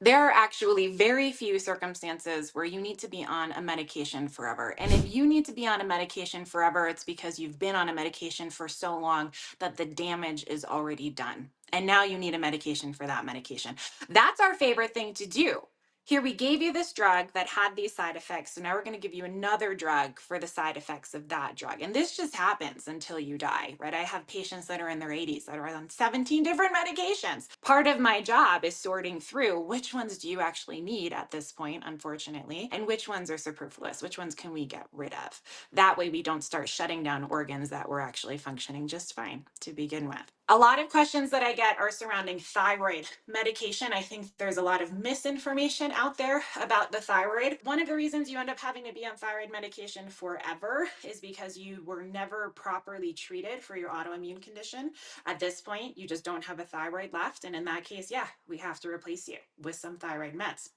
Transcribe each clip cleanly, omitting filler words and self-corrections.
There are actually very few circumstances where you need to be on a medication forever. And if you need to be on a medication forever, it's because you've been on a medication for so long that the damage is already done. And now you need a medication for that medication. That's our favorite thing to do. Here, we gave you this drug that had these side effects. So now we're going to give you another drug for the side effects of that drug. And this just happens until you die, right? I have patients that are in their 80s that are on 17 different medications. Part of my job is sorting through which ones do you actually need at this point, unfortunately, and which ones are superfluous, which ones can we get rid of. That way we don't start shutting down organs that were actually functioning just fine to begin with. A lot of questions that I get are surrounding thyroid medication. I think there's a lot of misinformation out there about the thyroid. One of the reasons you end up having to be on thyroid medication forever is because you were never properly treated for your autoimmune condition. At this point, you just don't have a thyroid left. And in that case, yeah, we have to replace you with some thyroid meds.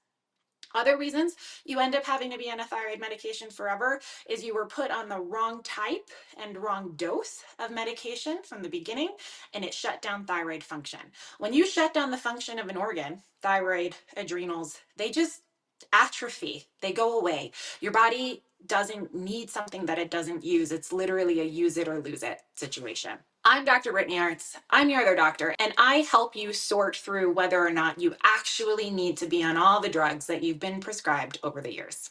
Other reasons you end up having to be on a thyroid medication forever is you were put on the wrong type and wrong dose of medication from the beginning, and it shut down thyroid function. When you shut down the function of an organ, thyroid, adrenals, they just atrophy, they go away. Your body doesn't need something that it doesn't use. It's literally a use it or lose it situation. I'm Dr. Britnei Artz. I'm your other doctor, and I help you sort through whether or not you actually need to be on all the drugs that you've been prescribed over the years.